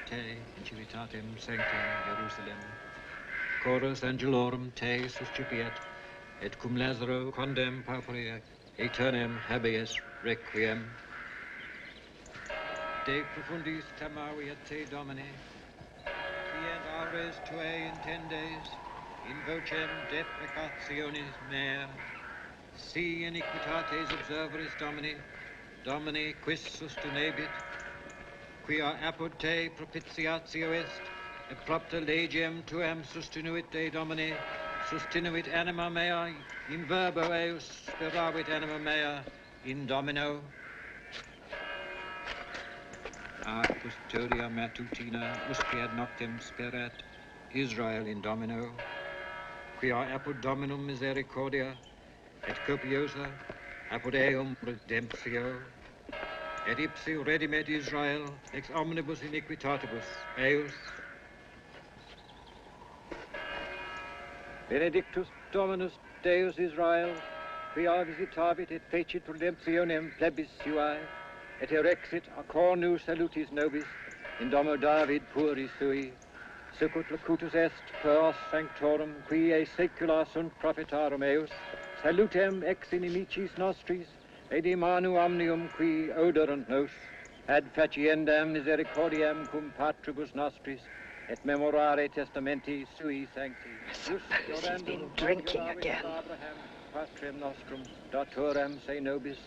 te, incivitatem sanctam Jerusalem. Chorus angelorum te suscipiat, et cum Lazaro condem pauperia, aeternem habeas requiem. De profundis tamaviat te Domine, fiat aures tuae intendes, in vocem deprecationis mea, si iniquitates observeris Domini, Domini quis sustinebit, quia apud te propitiatio est, et propter legem tuam sustinuit de Domini, sustinuit anima mea, in verbo eus spiravit anima mea, in Domino. A custodia matutina usque ad noctem sperat, Israel in Domino, quia apud Dominum misericordia, et copiosa apud eum redemptio, et ipsi redimet Israel ex omnibus iniquitatibus eus. Benedictus Dominus Deus Israel, quia visitavit et fecit redemptionem plebis suae, et erexit a cornu salutis nobis in domo David pueri sui, sicut locutus est per os sanctorum qui e saecula sunt prophetarum eus, salutem ex inimicis nostris, et in manu omnium qui oderant nos, ad faciendam misericordiam cum patribus nostris, et memorare testamenti sui sancti. I suppose he's been drinking again. Abraham, patrem nostrum, datorem se nobis,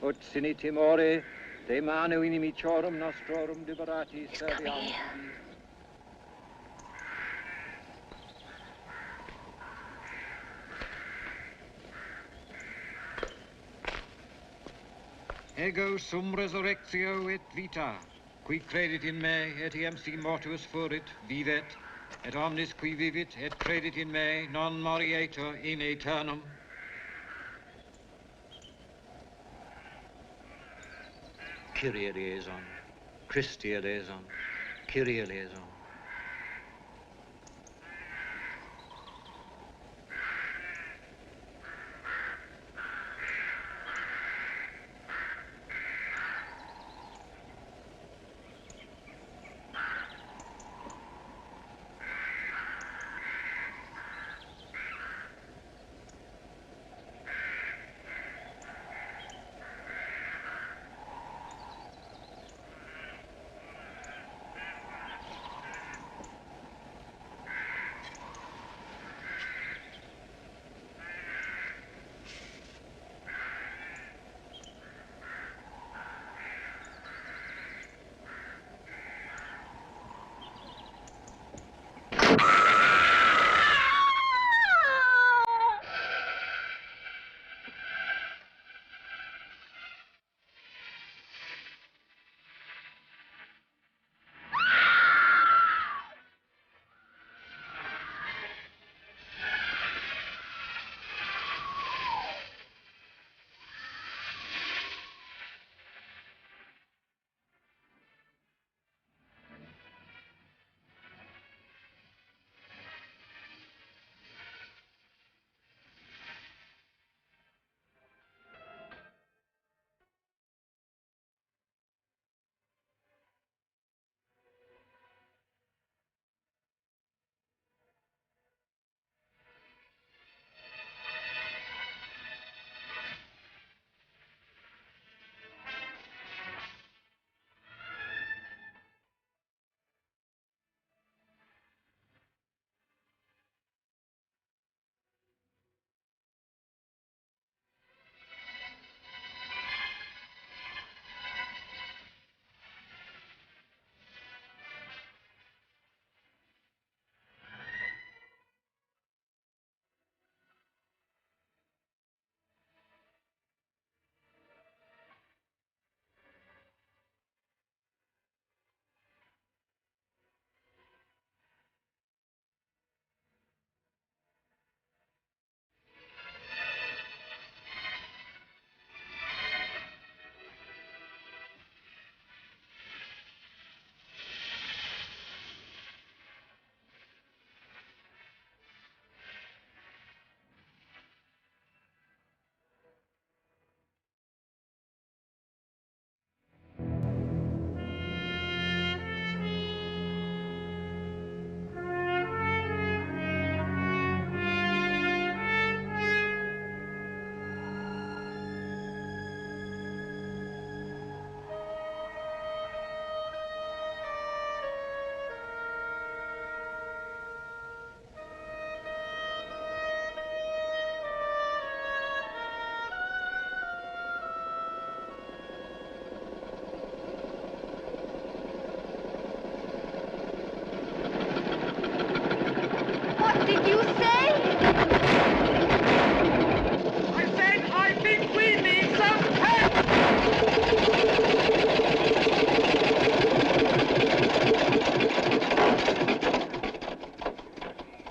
ut sine timore, de manu inimicorum nostrorum liberati serviam. Ego sum resurrectio et vita, qui credit in me, etiam si mortuus furit, vivet, et omnis qui vivit et credit in me, non morietur in aeternum. Kyrie eleison, Christi eleison, Kyrie eleison. you say? I said I think we need some help!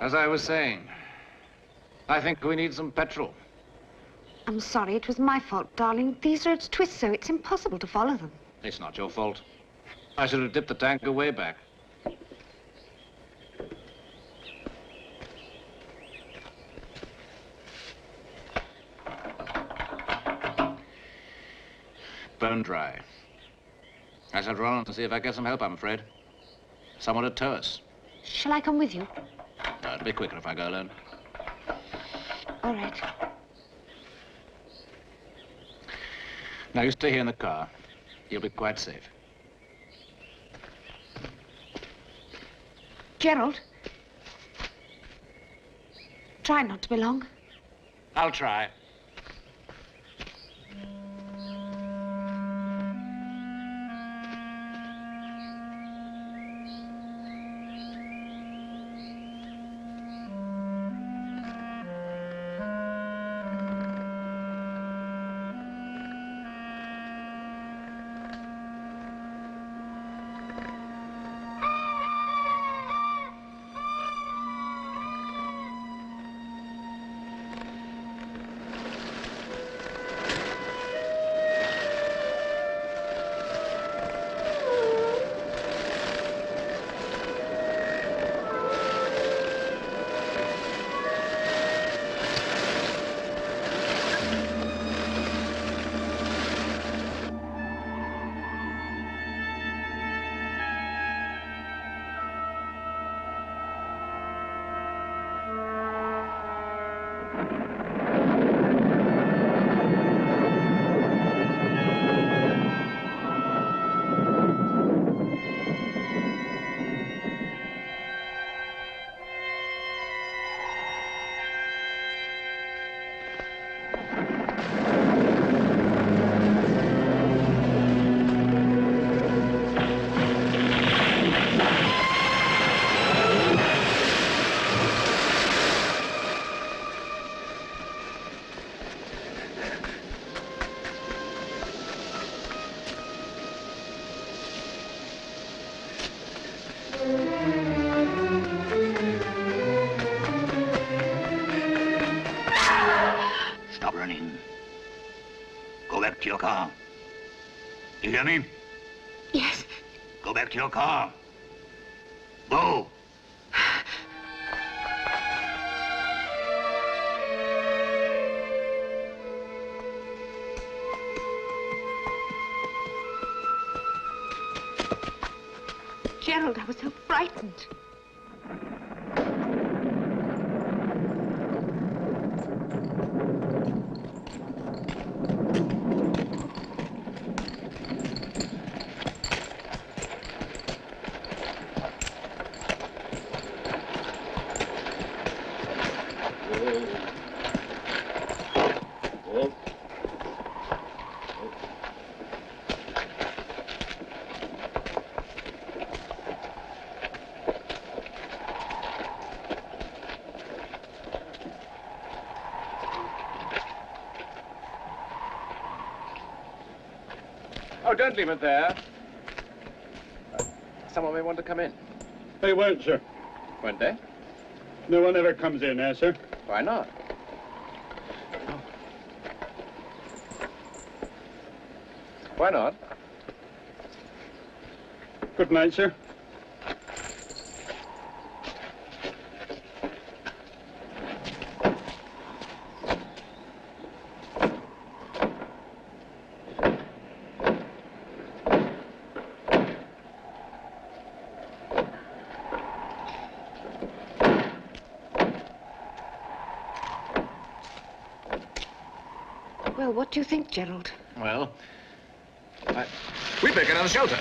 As I was saying, I think we need some petrol. I'm sorry, it was my fault, darling. These roads twist so it's impossible to follow them. It's not your fault. I should have dipped the tanker way back. Bone dry. I shall run on to see if I get some help, I'm afraid. Someone to tow us. Shall I come with you? No, it'll be quicker if I go alone. All right. Now, you stay here in the car. You'll be quite safe. Gerald. Try not to be long. I'll try. Stop running. Go back to your car. You hear me? Yes. Go back to your car. Go. Gerald, I was so frightened. Oh, don't leave it there. Someone may want to come in. They won't, sir. Won't they? No one ever comes in there, sir. Why not? Why not? Good night, sir. Well, what do you think, Gerald? Well, we'd better get out of the shelter.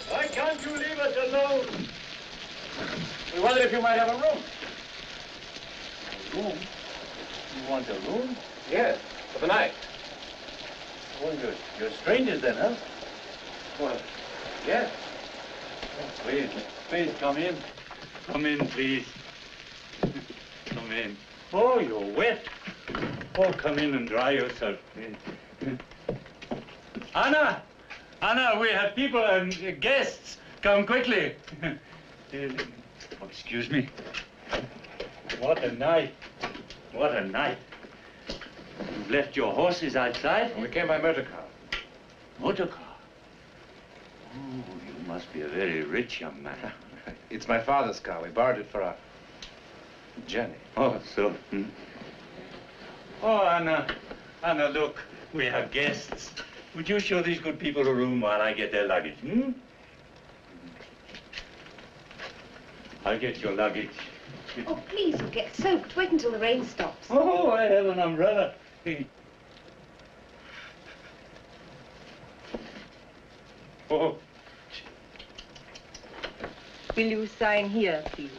Why can't you leave us alone? We wondered if you might have a room. Room? You want a room? Yes, for the night. Well, you're strangers then, huh? Well, yes. Oh, please, come in. Come in, please. Come in. Oh, you're wet. Oh, come in and dry yourself, please. Anna! Anna, we have people and guests. Come quickly. Oh, excuse me. What a night. What a night. You've left your horses outside? We came by motor car. Motor car? Oh, you must be a very rich young man. It's my father's car. We borrowed it for our journey. Oh, so. Oh, Anna. Anna, look. We have guests. Would you show these good people a room while I get their luggage, hmm? I'll get your luggage. Oh, please, you'll get soaked. Wait until the rain stops. Oh, I have an umbrella. Oh. Will you sign here, please?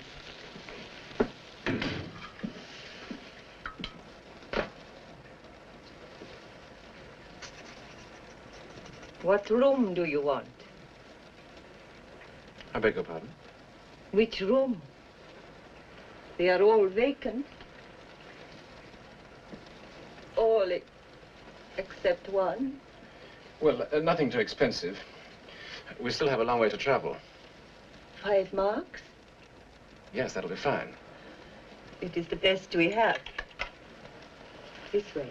What room do you want? I beg your pardon? Which room? They are all vacant. All except one. Well, nothing too expensive. We still have a long way to travel. 5 marks? Yes, that'll be fine. It is the best we have. This way.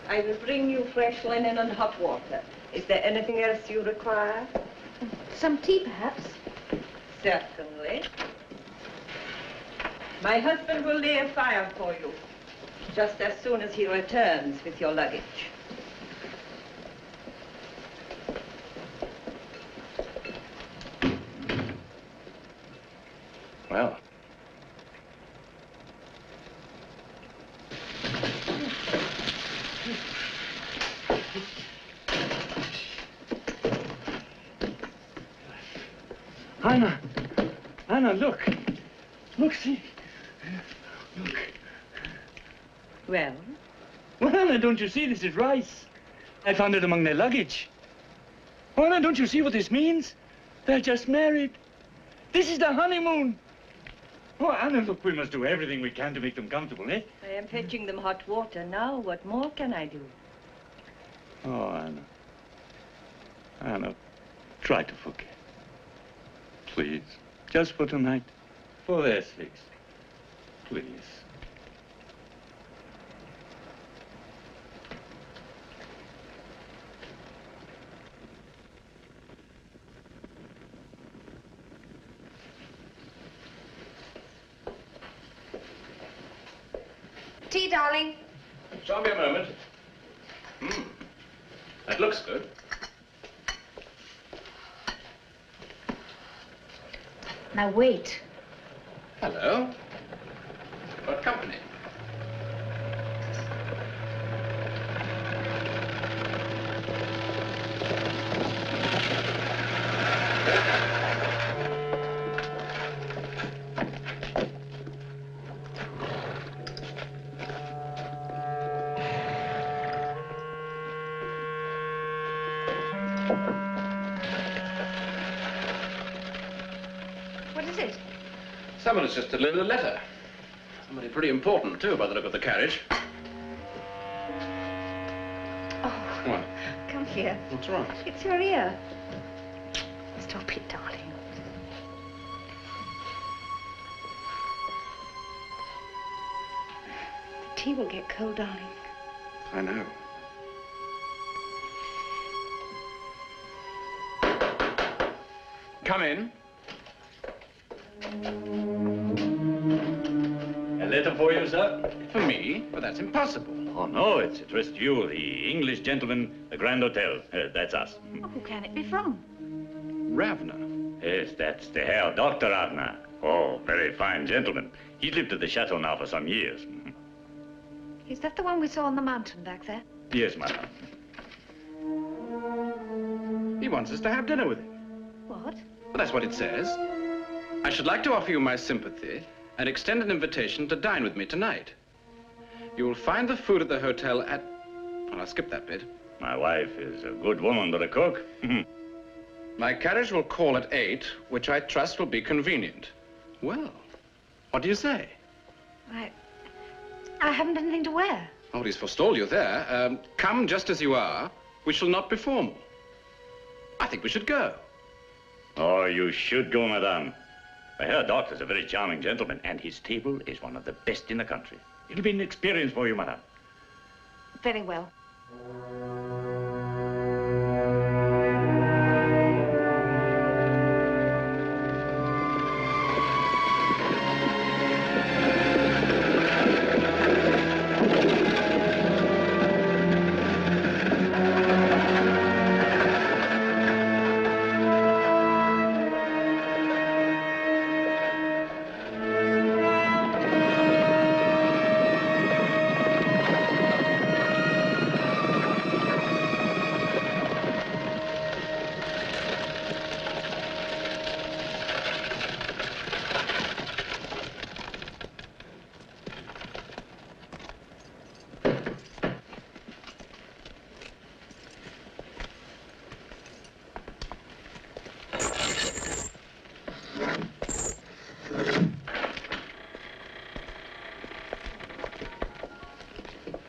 I will bring you fresh linen and hot water. Is there anything else you require? Some tea, perhaps? Certainly. My husband will lay a fire for you, just as soon as he returns with your luggage. Well. Anna! Anna, look! Look, see! Look. Well? Well, Anna, don't you see this is rice? I found it among their luggage. Oh, Anna, don't you see what this means? They're just married. This is their honeymoon. Oh, Anna, look, we must do everything we can to make them comfortable, eh? I am fetching them hot water now. What more can I do? Oh, Anna. Anna, try to forget. Please, just for tonight, for their sakes. Please. Tea, darling. Show me a moment. That looks good. Now, wait. Hello. What company? What is it? Someone has just delivered a letter. Somebody pretty important, too, by the look of the carriage. Oh, What? come here. What's wrong? It's your ear. Stop it, darling. The tea will get cold, darling. I know. Come in. A letter for you, sir? For me? But that's impossible. Oh, no, it's addressed to you, the English gentleman, the Grand Hotel. That's us. Oh, who can it be from? Ravna. Yes, that's the Herr Dr. Ravna. Oh, very fine gentleman. He's lived at the chateau now for some years. Is that the one we saw on the mountain back there? Yes, madam. He wants us to have dinner with him. What? Well, that's what it says. I should like to offer you my sympathy and extend an invitation to dine with me tonight. You will find the food at the hotel at... Well, I'll skip that bit. My wife is a good woman, but a cook. My carriage will call at 8, which I trust will be convenient. Well, what do you say? I haven't anything to wear. Nobody's forestalled you there. Come just as you are. We shall not be formal. I think we should go. Oh, you should go, madame. The Herr Doctor's a very charming gentleman, and his table is one of the best in the country. It'll be an experience for you, madame. Very well.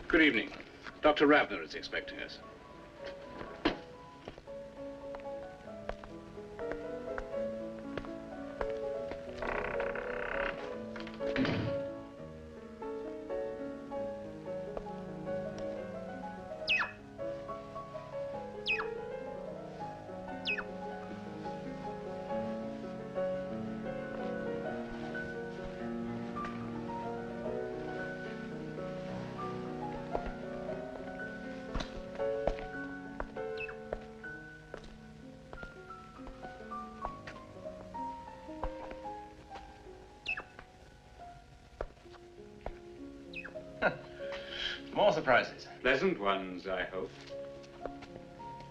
Good evening. Dr. Ravna is expecting us. More surprises. Pleasant ones, I hope.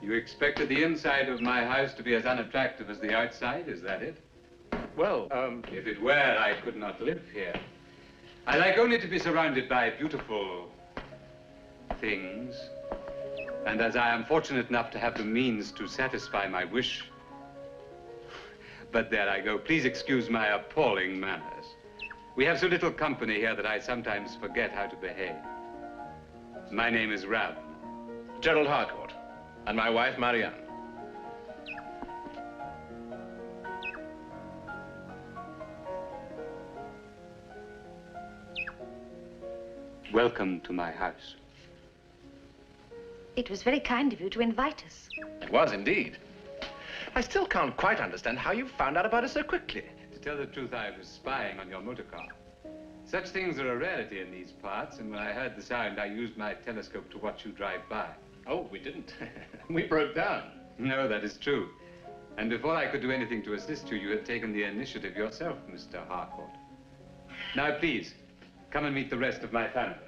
You expected the inside of my house to be as unattractive as the outside, is that it? Well, If it were, I could not live here. I like only to be surrounded by beautiful things. And as I am fortunate enough to have the means to satisfy my wish... But there I go. Please excuse my appalling manners. We have so little company here that I sometimes forget how to behave. My name is Ravna. Gerald Harcourt, and my wife, Marianne. Welcome to my house. It was very kind of you to invite us. It was indeed. I still can't quite understand how you found out about us so quickly. To tell the truth, I was spying on your motor car. Such things are a rarity in these parts, and when I heard the sound, I used my telescope to watch you drive by. Oh, we didn't. We broke down. No, that is true. And before I could do anything to assist you, you had taken the initiative yourself, Mr. Harcourt. Now, please, come and meet the rest of my family.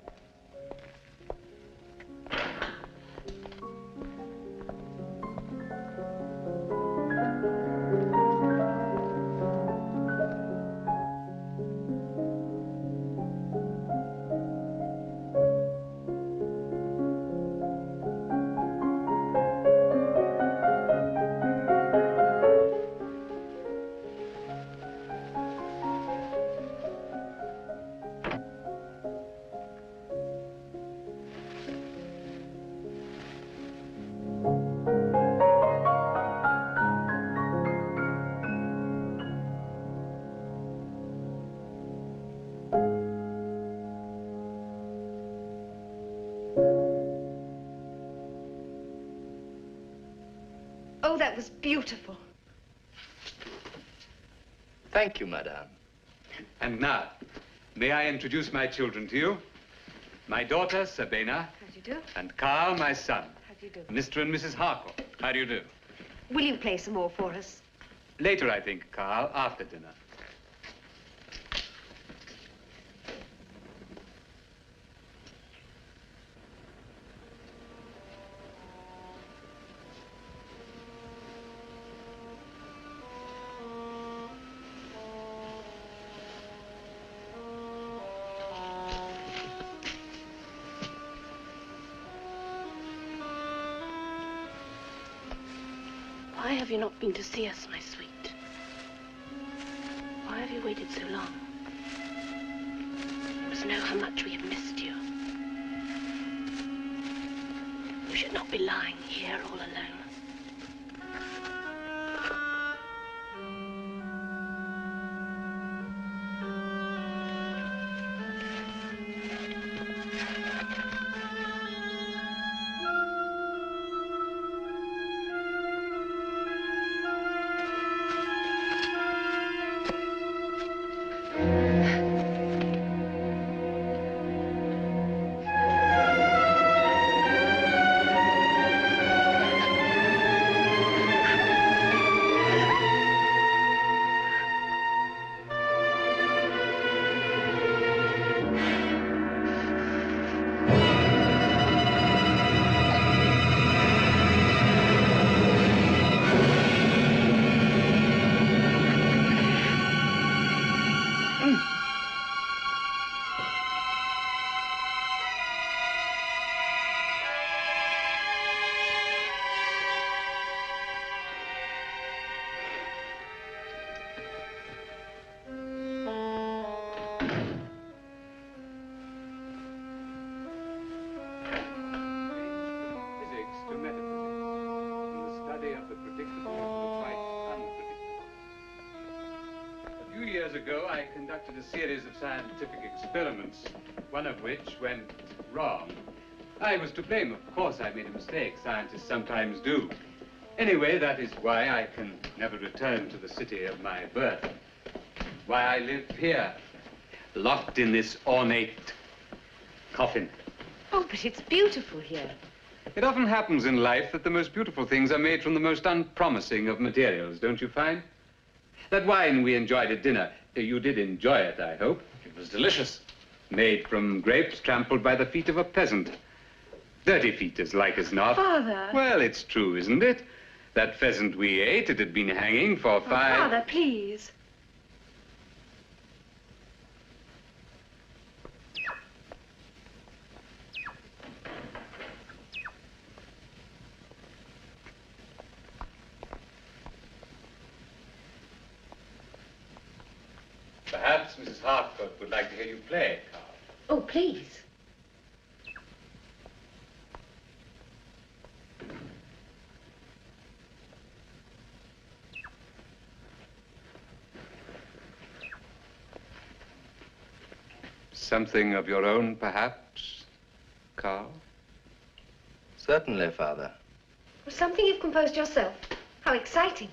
Oh, that was beautiful. Thank you, madame. And now, May I introduce my children to you? My daughter, Sabina. How do you do? And Carl, my son. How do you do? Mr. and Mrs. Harcourt. How do you do? Will you play some more for us? Later, I think, Carl, after dinner. Why have you not been to see us, my sweet? Why have you waited so long? You must know how much we have missed you. You should not be lying here all alone. Ago, I conducted a series of scientific experiments, one of which went wrong. I was to blame, of course. I made a mistake. Scientists sometimes do. Anyway, that is why I can never return to the city of my birth. Why I live here, locked in this ornate coffin. Oh, but it's beautiful here. It often happens in life that the most beautiful things are made from the most unpromising of materials, don't you find? That wine we enjoyed at dinner, you did enjoy it, I hope. It was delicious. Made from grapes trampled by the feet of a peasant. Dirty feet, as like as not. Father! Well, it's true, isn't it? That pheasant we ate, it had been hanging for 5... Father, please. Perhaps Mrs. Harcourt would like to hear you play, Carl. Oh, please. Something of your own, perhaps, Carl? Certainly, Father. Well, something you've composed yourself. How exciting.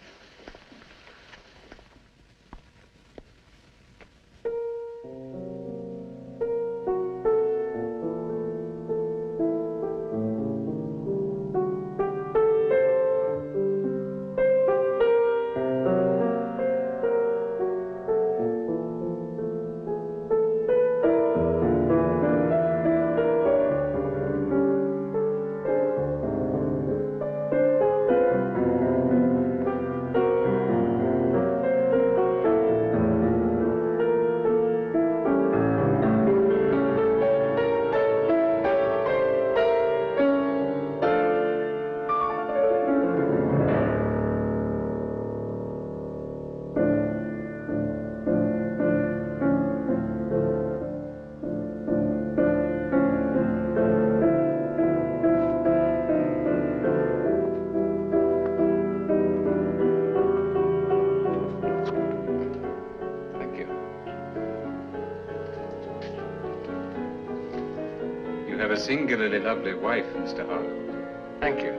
A singularly lovely wife, Mr. Harcourt. Thank you.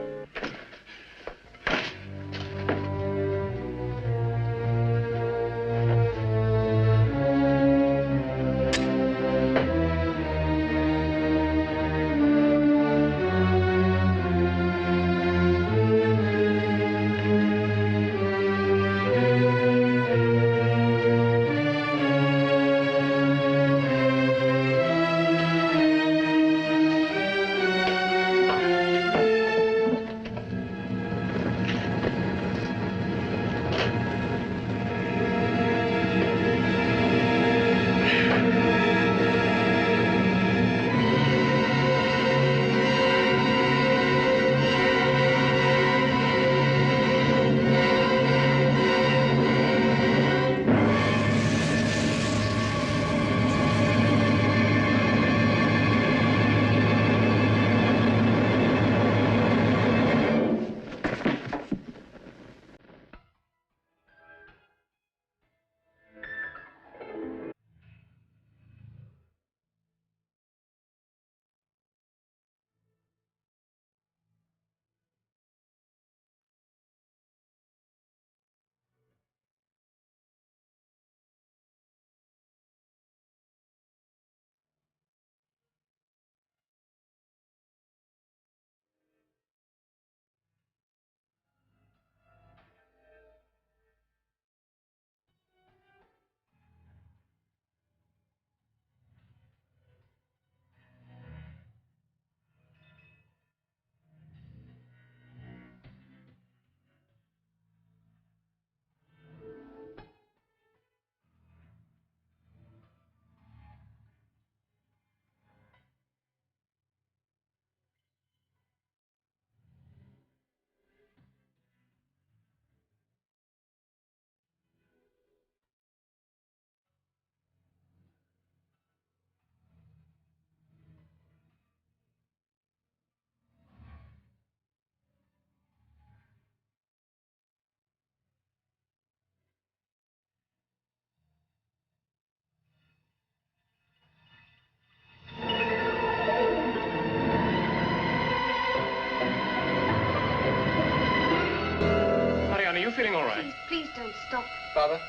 feeling all right? Please don't stop. Father?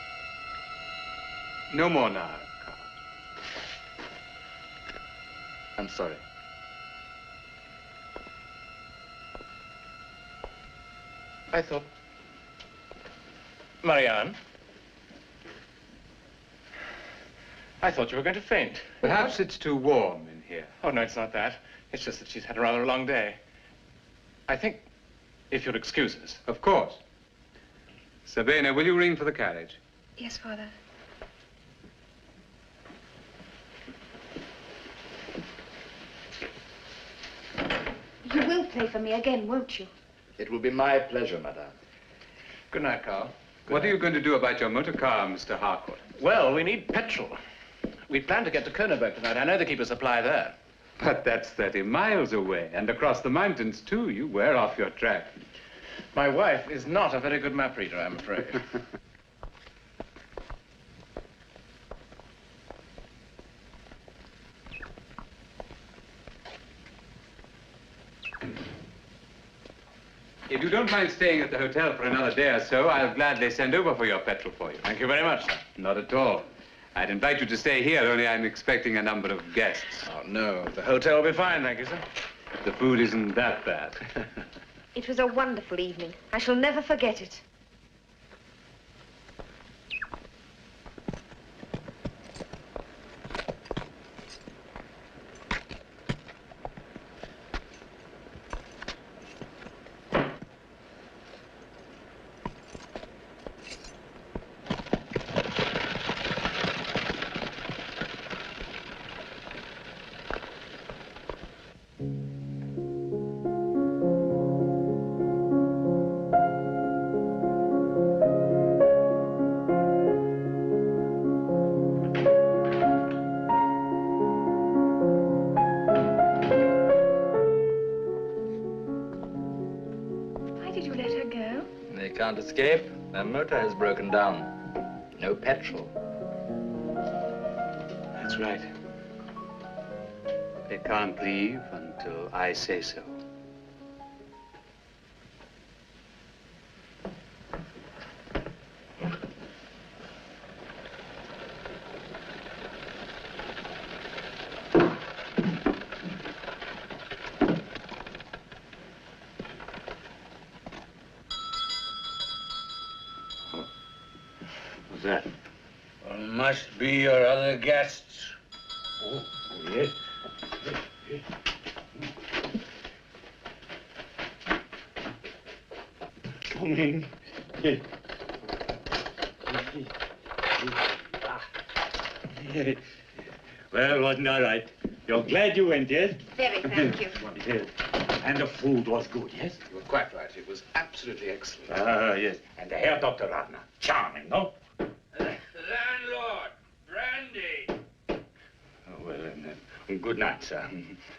No more now, Carl. I'm sorry. I thought... Marianne? I thought you were going to faint. Perhaps it's too warm in here. Oh, no, it's not that. It's just that she's had a rather long day. I think, if you'll excuse us... Of course. Sabina, will you ring for the carriage? Yes, Father. You will play for me again, won't you? It will be my pleasure, madame. Good night, Carl. What are you going to do about your motor car, Mr. Harcourt? Well, we need petrol. We plan to get to Königsberg tonight. I know they keep a supply there. But that's 30 miles away, and across the mountains, too. You wear off your track. My wife is not a very good map reader, I'm afraid. If you don't mind staying at the hotel for another day or so, I'll gladly send over for your petrol for you. Thank you very much, sir. Not at all. I'd invite you to stay here, only I'm expecting a number of guests. Oh, no. The hotel will be fine, thank you, sir. The food isn't that bad. It was a wonderful evening. I shall never forget it. Can't escape. Their motor has broken down. No petrol. That's right. They can't leave until I say so. Must be your other guests. Oh, yes. Come in. Well, wasn't all right. You're glad you went, yes? Very, thank you. Yes. And the food was good, yes? You were quite right. It was absolutely excellent. Ah, yes. And the Herr Dr. Ravna. Charming, no? Landlord, brandy. Oh, well, good night, sir.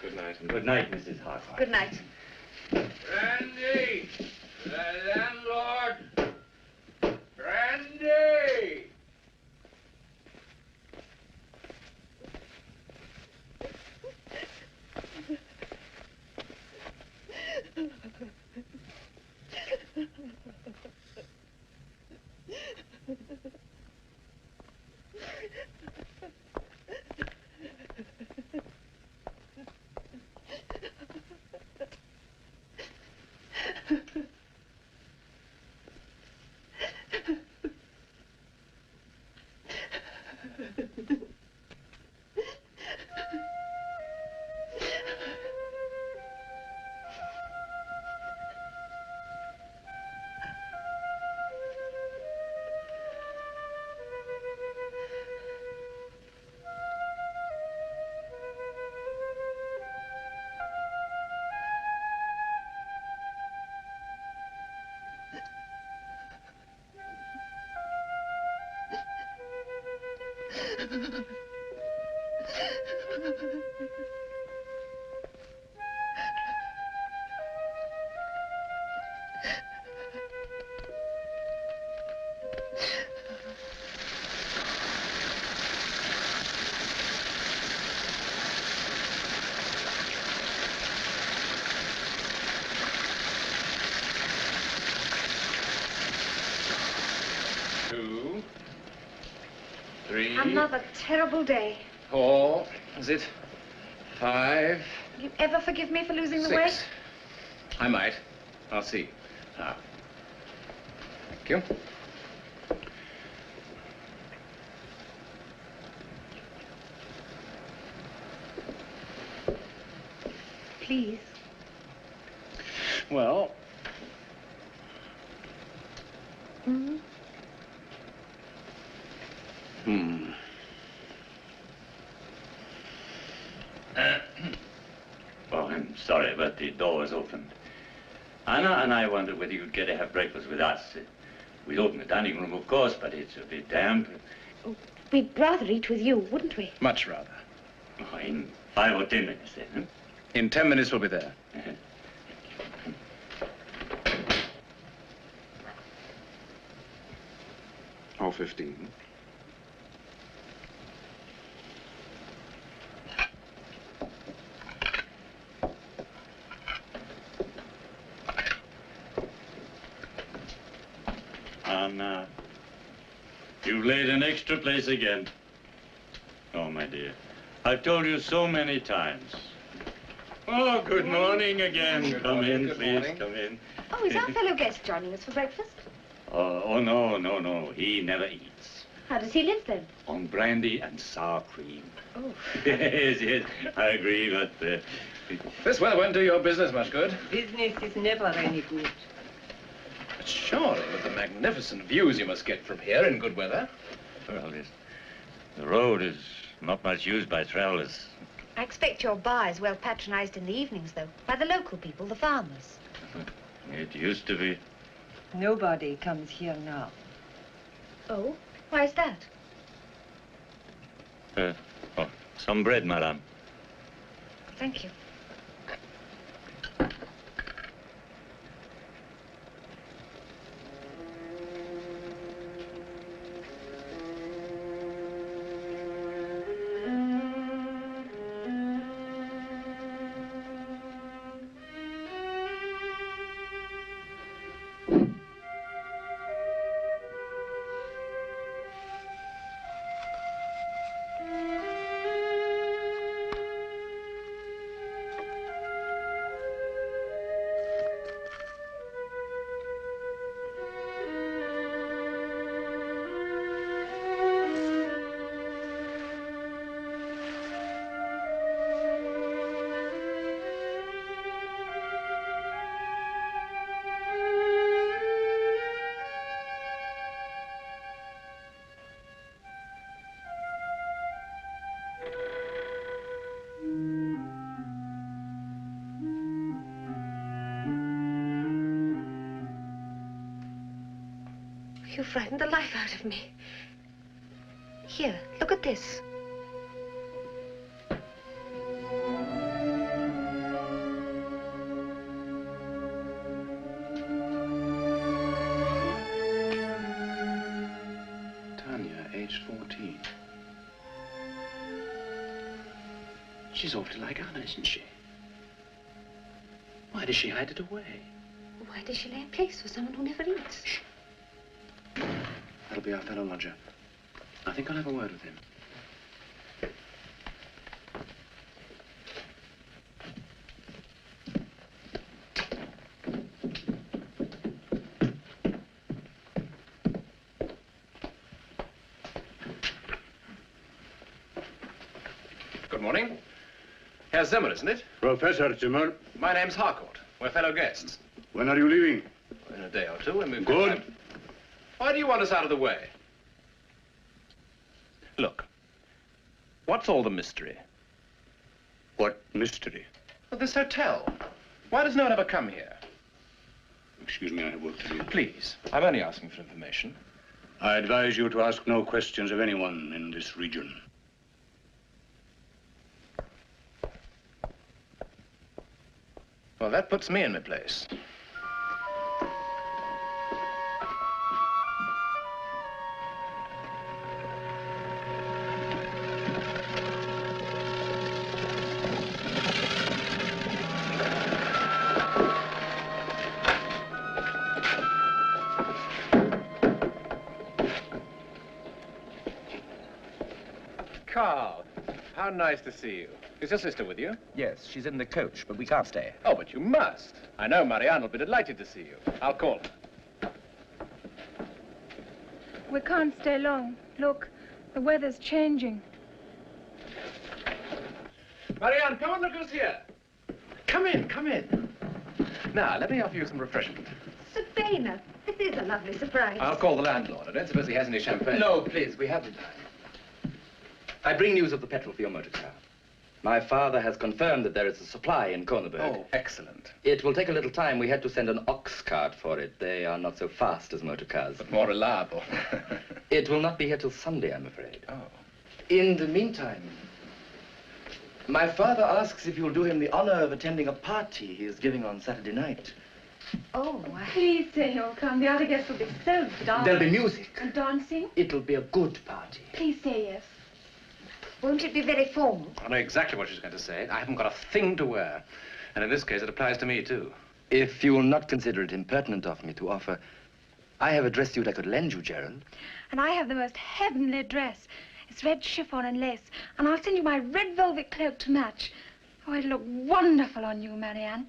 Good night. Good night, Mrs. Harcourt. Good night. Brandy, the landlord. Brandy. 3. Another terrible day. 4. Is it? 5. Will you ever forgive me for losing the 6. way? I might. I'll see. Now. Thank you. Please. Well. Hmm? Oh, I'm sorry, but the door was opened. Anna and I wondered whether you'd care to have breakfast with us. We'd open the dining room, of course, but it's a bit damp. Oh, we'd rather eat with you, wouldn't we? Much rather. Oh, in 5 or 10 minutes, then, huh? In 10 minutes, we'll be there. Or 15. Anna, you've laid an extra place again. Oh, my dear, I've told you so many times. Oh, good morning again. Come in, please, come in. Oh, is our fellow guest joining us for breakfast? Oh, no. He never eats. How does he live, then? On brandy and sour cream. Oh. Yes, I agree, but... This weather won't do your business much good. Business is never any good. But surely, with the magnificent views you must get from here in good weather. Well, the road is not much used by travelers. I expect your bar is well patronized in the evenings, though, by the local people, the farmers. It used to be. Nobody comes here now. Oh? Why is that? Some bread, madame. Thank you. You frightened the life out of me. Here, look at this. Tanya, aged 14. She's awfully like Anna, isn't she? Why does she hide it away? Why does she lay a place for someone who never eats? Shh. That'll be our fellow lodger. I think I'll have a word with him. Good morning. Herr Zimmer, isn't it? Professor Zimmer. My name's Harcourt. We're fellow guests. When are you leaving? In a day or two, when we've Good. Why do you want us out of the way? Look, what's all the mystery? What mystery? Well, this hotel. Why does no one ever come here? Excuse me, I have work to do. Please, I'm only asking for information. I advise you to ask no questions of anyone in this region. Well, that puts me in my place. How nice to see you. Is your sister with you? Yes, she's in the coach, but we can't stay. Oh, but you must. I know Marianne will be delighted to see you. I'll call her. We can't stay long. Look, the weather's changing. Marianne, come on, look who's here. Come in, come in. Now, let me offer you some refreshment. Sabina, this is a lovely surprise. I'll call the landlord. I don't suppose he has any champagne. No, please, we have the time. I bring news of the petrol for your motor car. My father has confirmed that there is a supply in Kronenberg. Oh, excellent. It will take a little time. We had to send an ox cart for it. They are not so fast as motor cars. But more reliable. It will not be here till Sunday, I'm afraid. Oh. In the meantime, my father asks if you'll do him the honor of attending a party he is giving on Saturday night. Oh, please say you'll come. The other guests will be so dark. There'll be music. And dancing? It'll be a good party. Please say yes. Won't it be very formal? I know exactly what she's going to say. I haven't got a thing to wear. And in this case, it applies to me, too. If you will not consider it impertinent of me to offer, I have a dress suit I could lend you, Gerald. And I have the most heavenly dress. It's red chiffon and lace. And I'll send you my red velvet cloak to match. Oh, it'll look wonderful on you, Marianne.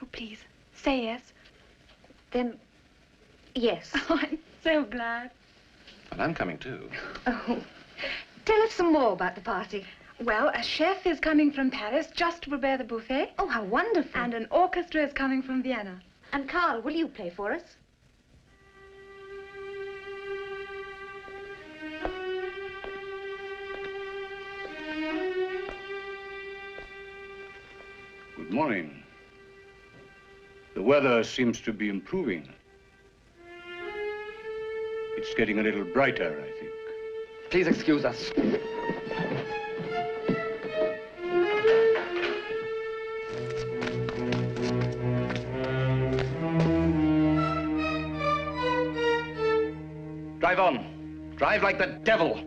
Oh, please, say yes. Then, yes. Oh, I'm so glad. And I'm coming, too. Oh, tell us some more about the party. Well, a chef is coming from Paris just to prepare the buffet. Oh, how wonderful. And an orchestra is coming from Vienna. And Carl, will you play for us? Good morning. The weather seems to be improving. It's getting a little brighter, I think. Please excuse us. Drive on. Drive like the devil.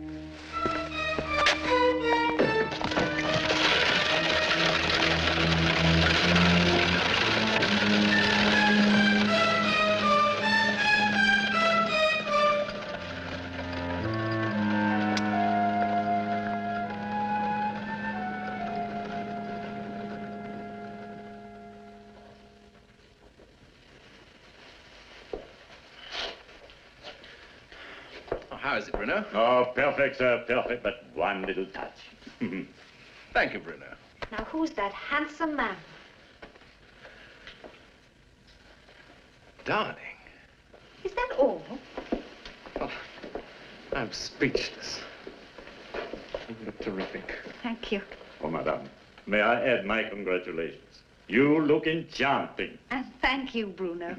How is it, Bruno? Oh, perfect, sir, perfect, but one little touch. Thank you, Bruno. Now, who's that handsome man? Darling. Is that all? Oh, I'm speechless. You look terrific. Thank you. Oh, madame, may I add my congratulations? You look enchanting. And thank you, Bruno.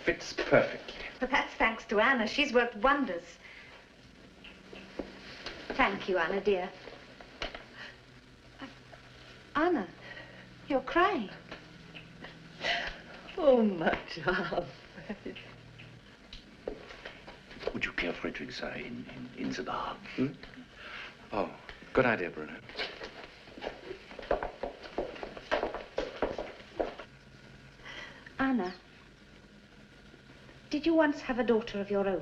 Fits perfectly. But that's thanks to Anna. She's worked wonders. Thank you, Anna, dear. Anna, you're crying. Oh, my child. Would you care for a drink, sir, in the bar? Hmm? Oh, good idea, Bruno. Anna, did you once have a daughter of your own?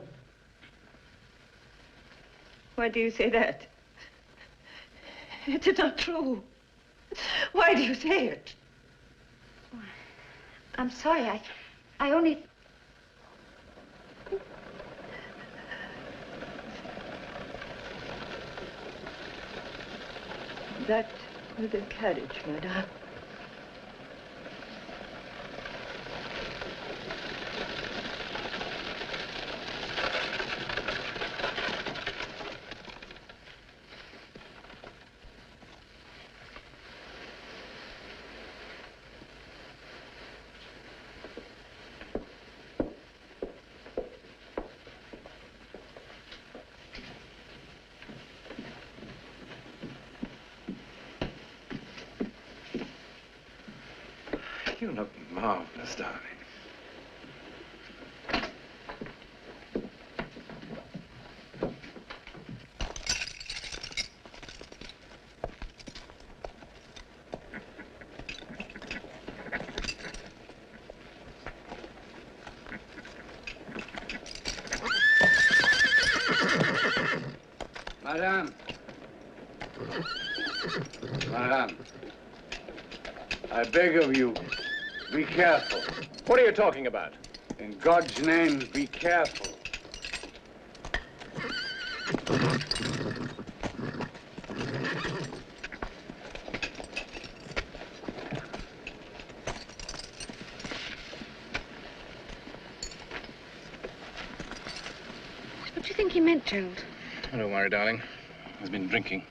Why do you say that? It's not true. Why do you say it? I'm sorry, I only... That was the carriage, madame. You look marvelous, darling. Marianne, Marianne, I beg of you, be careful. What are you talking about? In God's name, be careful. What do you think he meant, Gerald? Oh, don't worry, darling. He's been drinking.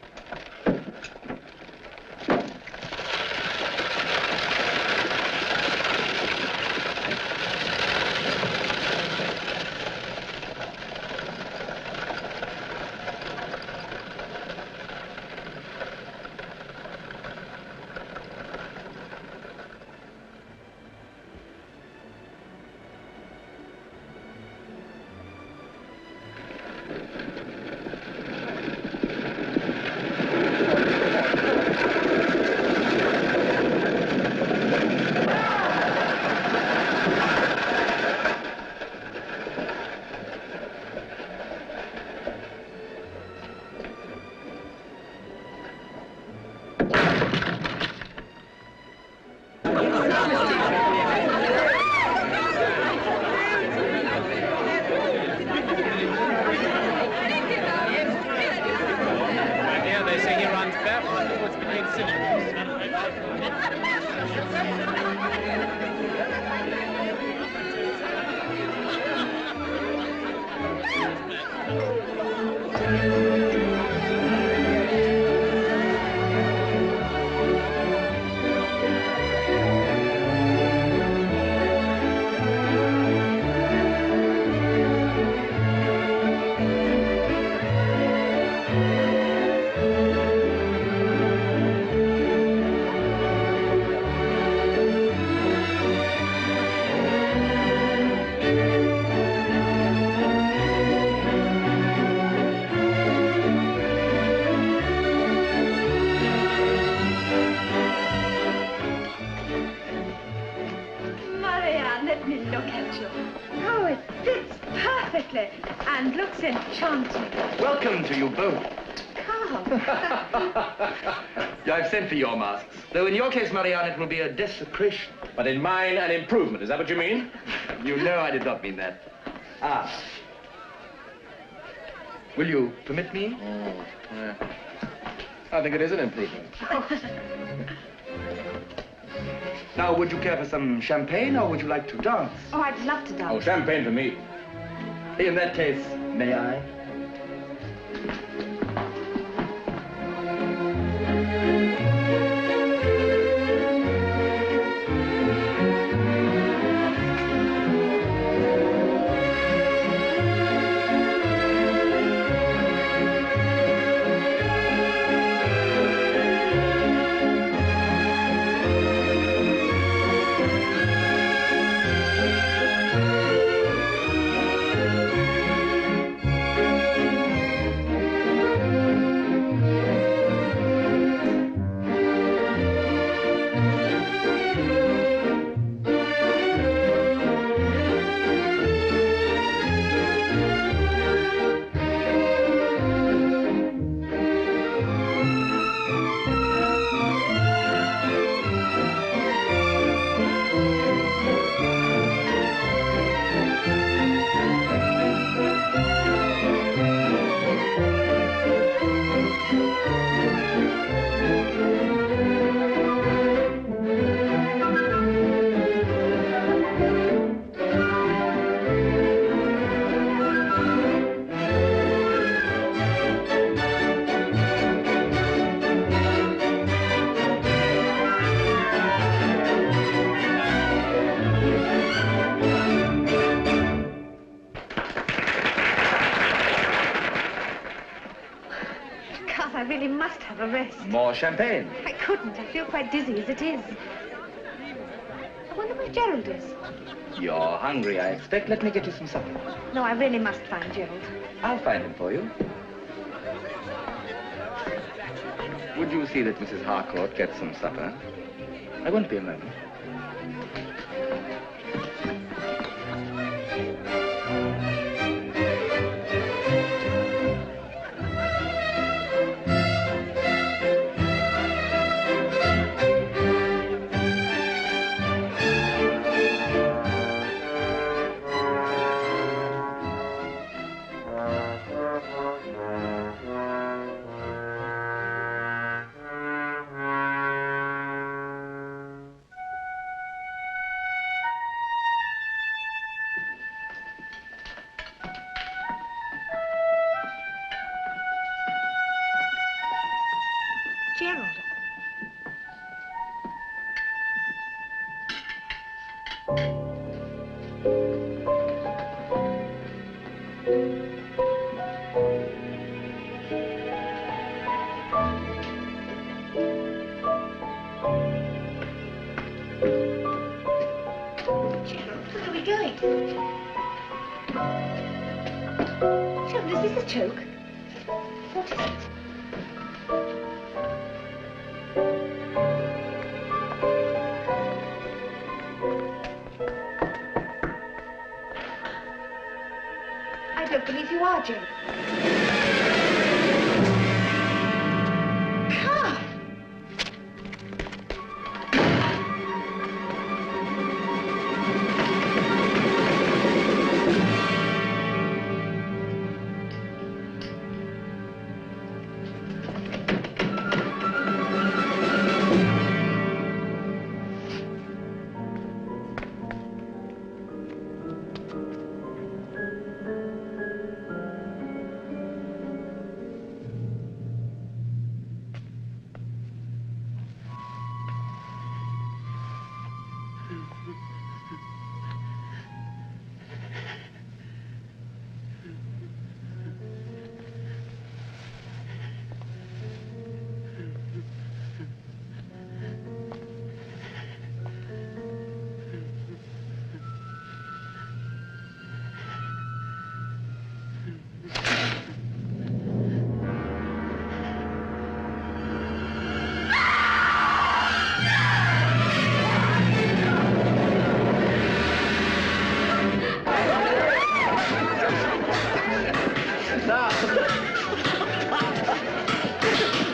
And looks enchanting. Welcome to you both. Carl. I've sent for your masks. Though in your case, Marianne, it will be a desecration. But in mine, an improvement. Is that what you mean? You know I did not mean that. Ah. Will you permit me? Yeah. I think it is an improvement. Now, would you care for some champagne, or would you like to dance? Oh, I'd love to dance. Oh, champagne for me. In that case, may I? More champagne. I couldn't. I feel quite dizzy as it is. I wonder where Gerald is. You're hungry, I expect. Let me get you some supper. No, I really must find Gerald. I'll find him for you. Would you see that Mrs. Harcourt gets some supper? I won't be a moment. Gerald, where are we going? Gerald, is this a joke? What is it? I don't believe you are, Gerald. Carl!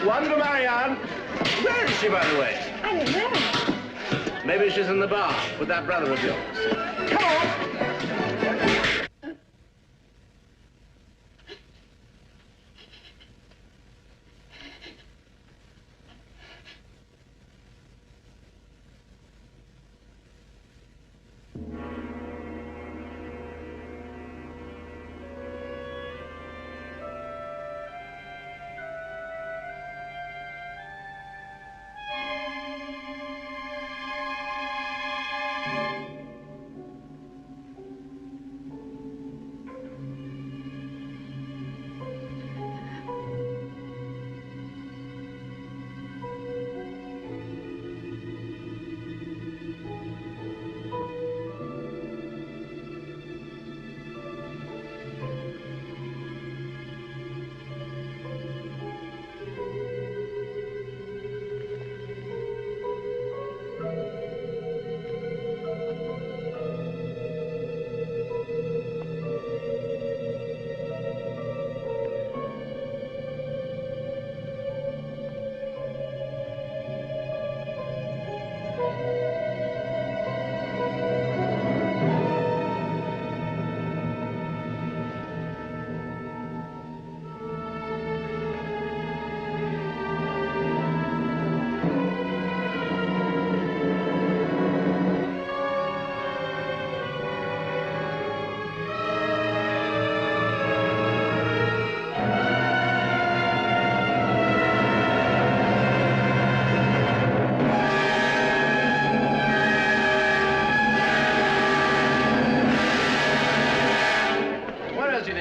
Wonder Marianne. Where is she, by the way? I don't know. Maybe she's in the bar with that brother of yours. Come on!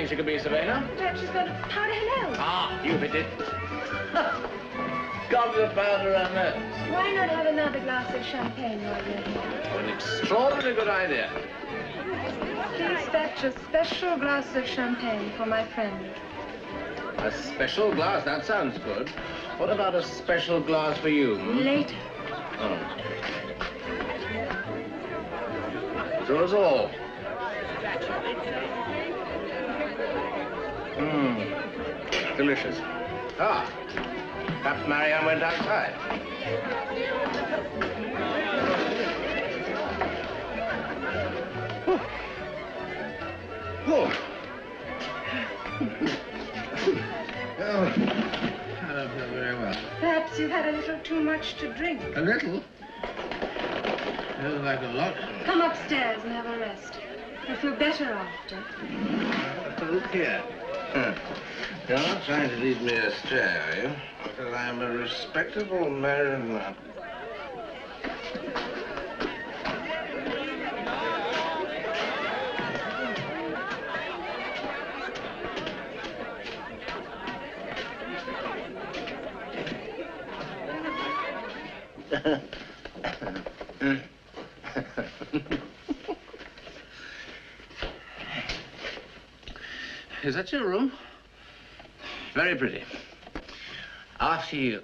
She could be, Savannah? Perhaps she's got a powder her nose. Ah, you hit it. Got the powder her nose. Why not have another glass of champagne while you're here? An extraordinarily good idea. Please fetch a special glass of champagne for my friend. A special glass? That sounds good. What about a special glass for you? Later. Oh. To us all. Delicious. Ah, perhaps Marianne went outside. Oh. I don't feel very well. Perhaps you had a little too much to drink. A little? Feels like a lot. Come upstairs and have a rest. You'll feel better after. Look here. You're not trying to lead me astray, are you? Because I'm a respectable married man. Is that your room? Very pretty. After you.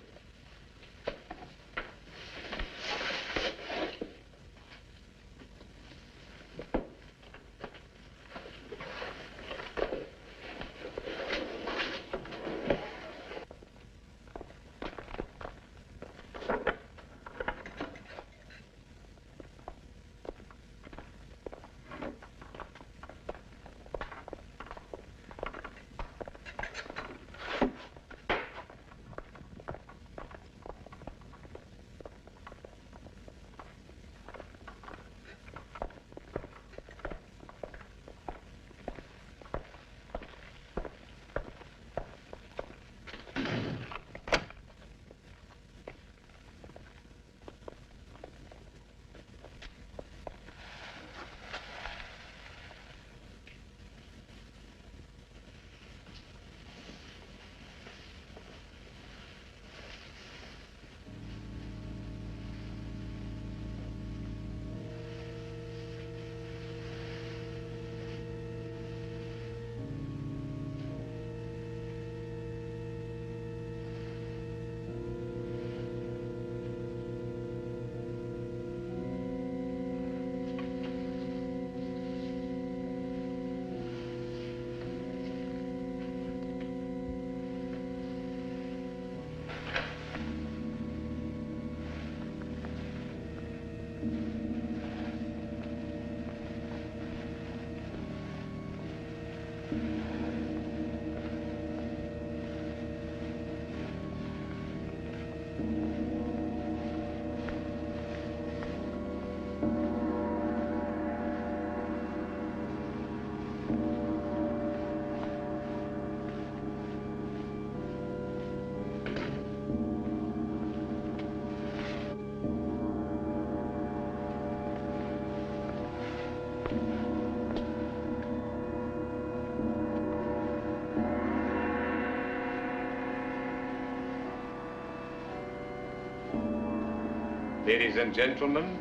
Ladies and gentlemen,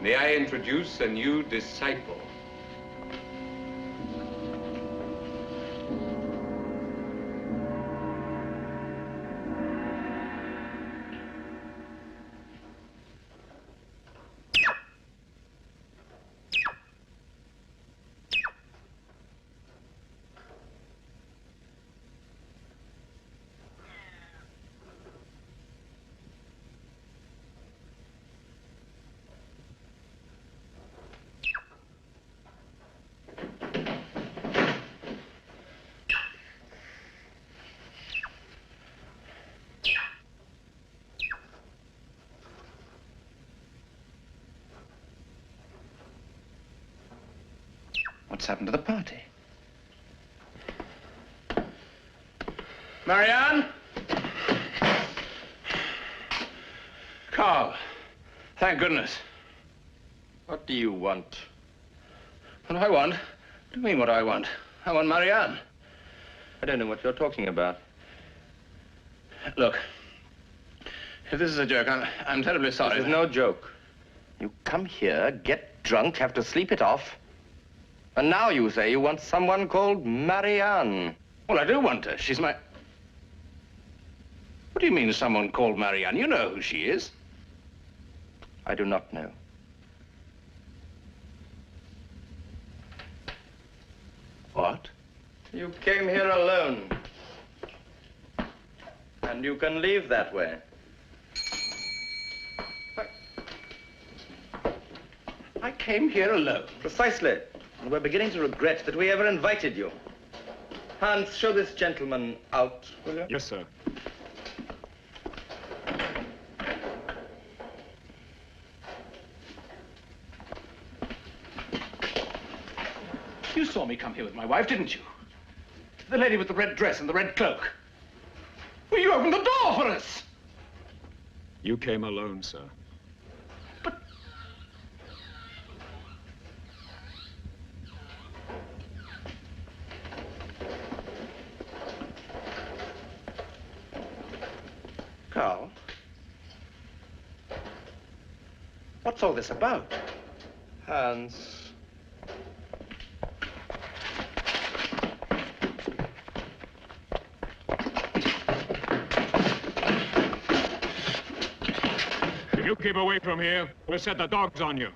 may I introduce a new disciple. What's happened to the party? Marianne? Carl. Thank goodness. What do you want? What do I want? What do you mean, what do I want? I want Marianne. I don't know what you're talking about. Look, if this is a joke, I'm terribly sorry. This is no joke. You come here, get drunk, have to sleep it off. And now you say you want someone called Marianne. Well, I do want her. She's my... What do you mean, someone called Marianne? You know who she is. I do not know. What? You came here alone. And you can leave that way. I came here alone. Precisely. And we're beginning to regret that we ever invited you. Hans, show this gentleman out, will you? Yes, sir. You saw me come here with my wife, didn't you? The lady with the red dress and the red cloak. Well, you opened the door for us. You came alone, sir. Carl? What's all this about? Hans. If you keep away from here, we'll set the dogs on you.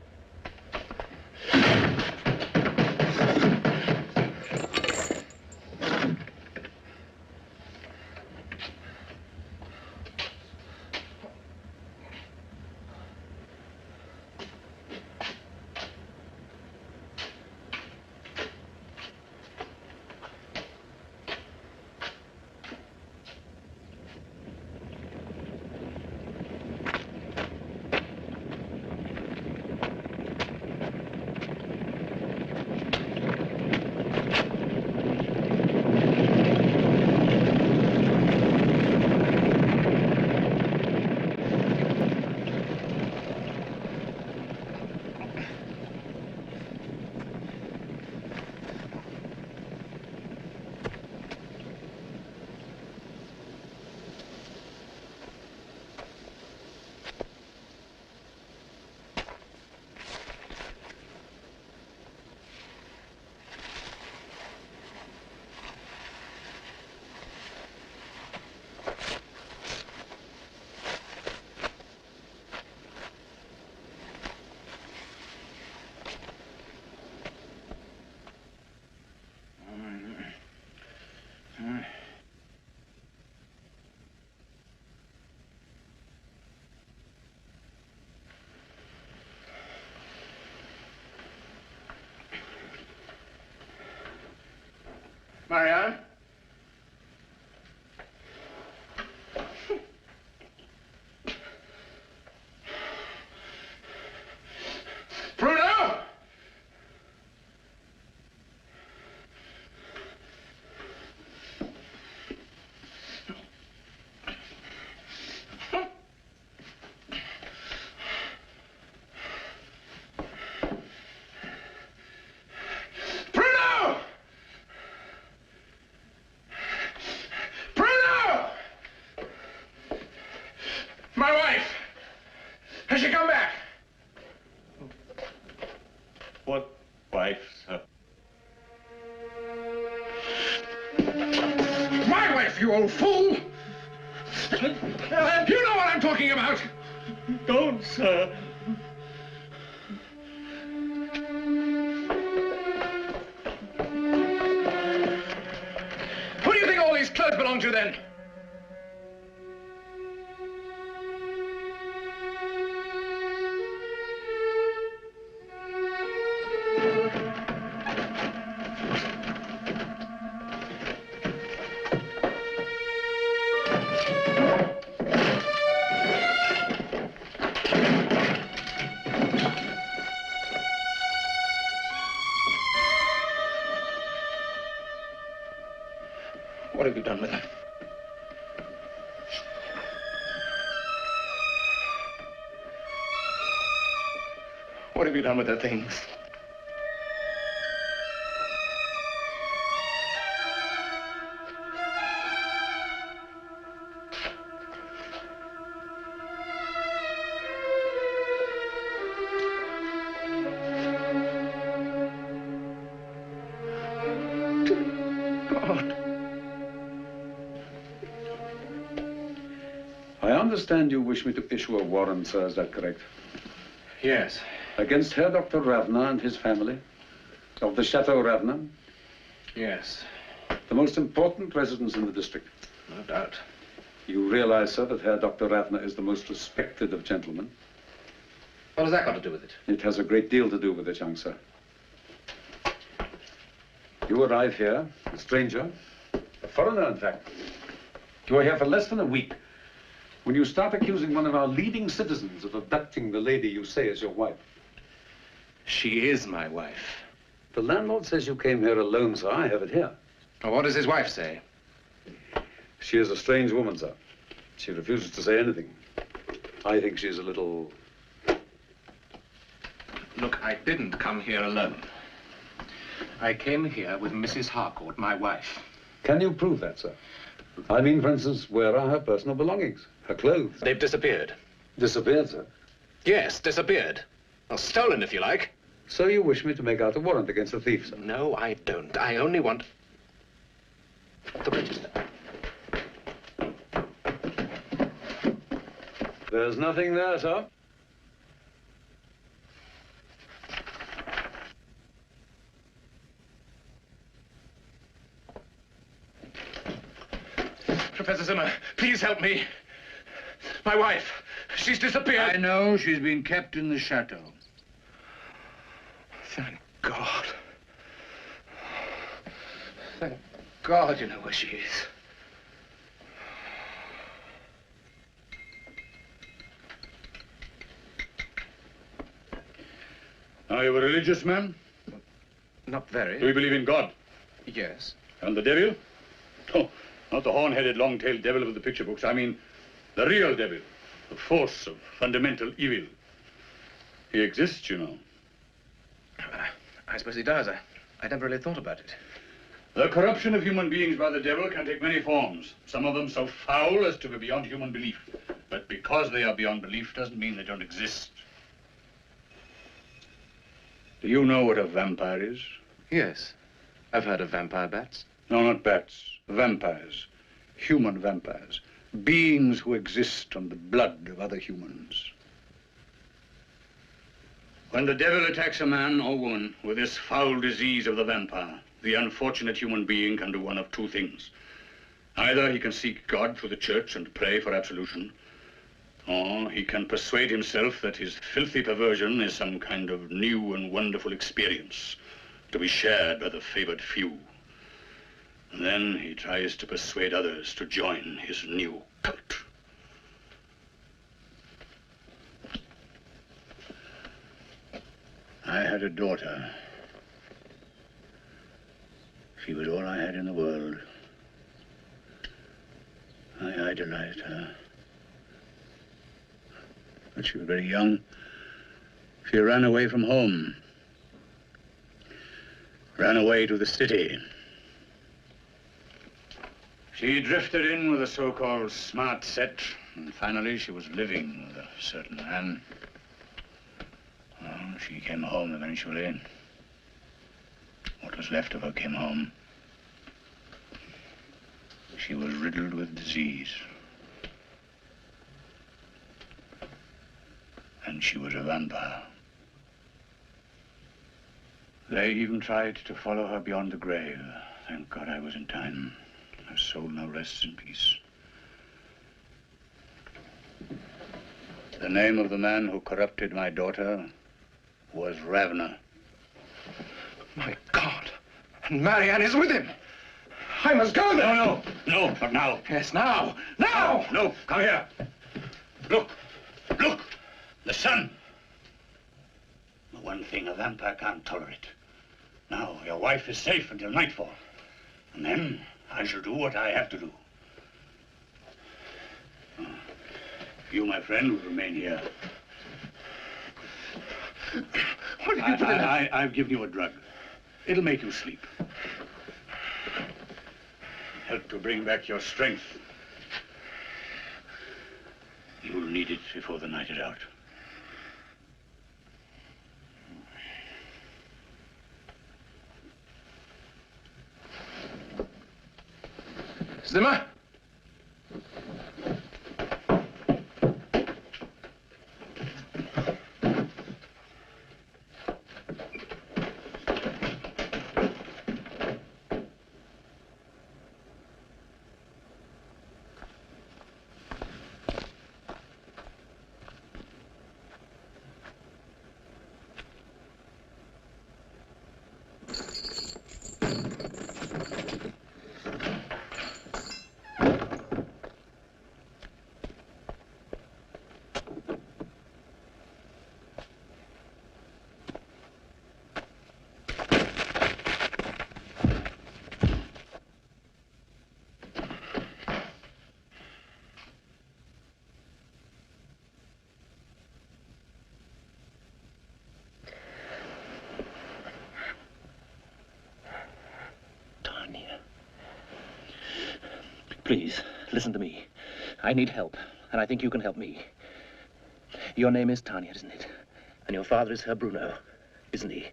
Marianne? Bruno? My wife! Has she come back? What wife, sir? My wife, you old fool! You know what I'm talking about! Don't, sir. Who do you think all these clothes belong to, then? What have you done with her? What have you done with her things? I understand you wish me to issue a warrant, sir, is that correct? Yes. Against Herr Dr. Ravna and his family of the Chateau Ravna? Yes. The most important residence in the district? No doubt. You realize, sir, that Herr Dr. Ravna is the most respected of gentlemen? What has that got to do with it? It has a great deal to do with it, young sir. You arrive here, a stranger, a foreigner, in fact. You are here for less than a week. When you start accusing one of our leading citizens of abducting the lady you say is your wife. She is my wife. The landlord says you came here alone, sir. I have it here. Well, what does his wife say? She is a strange woman, sir. She refuses to say anything. I think she's a little... Look, I didn't come here alone. I came here with Mrs. Harcourt, my wife. Can you prove that, sir? I mean, for instance, where are her personal belongings? Her clothes? They've disappeared. Disappeared, sir? Yes, disappeared. Or stolen, if you like. So you wish me to make out a warrant against the thief, sir? No, I don't. I only want the register. There's nothing there, sir. Professor Zimmer, please help me. My wife, she's disappeared. I know. She's been kept in the chateau. Thank God. Thank God you know where she is. Are you a religious man? Not very. Do you believe in God? Yes. And the devil? Oh, not the horn-headed, long-tailed devil of the picture books. I mean the real devil, the force of fundamental evil. He exists, you know. I suppose he does. I never really thought about it. The corruption of human beings by the devil can take many forms. Some of them so foul as to be beyond human belief. But because they are beyond belief doesn't mean they don't exist. Do you know what a vampire is? Yes. I've heard of vampire bats. No, not bats. Vampires. Human vampires. Beings who exist on the blood of other humans. When the devil attacks a man or woman with this foul disease of the vampire, the unfortunate human being can do one of two things. Either he can seek God through the church and pray for absolution, or he can persuade himself that his filthy perversion is some kind of new and wonderful experience to be shared by the favored few. And then he tries to persuade others to join his new cult. I had a daughter. She was all I had in the world. I idolized her. But she was very young. She ran away from home. Ran away to the city. She drifted in with a so-called smart set, and finally she was living with a certain man. Well, she came home eventually. What was left of her came home. She was riddled with disease. And she was a vampire. They even tried to follow her beyond the grave. Thank God I was in time. Her soul now rests in peace. The name of the man who corrupted my daughter was Ravna. My God. And Marianne is with him. I must go there. No, not now. Yes, now. Now! No, come here. Look. The sun. The one thing a vampire can't tolerate. Now, your wife is safe until nightfall. And then I shall do what I have to do. You, my friend, will remain here. What have you put in it? I've given you a drug. It'll make you sleep. Help to bring back your strength. You'll need it before the night is out. Zimmer? Please, listen to me. I need help, and I think you can help me. Your name is Tanya, isn't it? And your father is Herr Bruno, isn't he?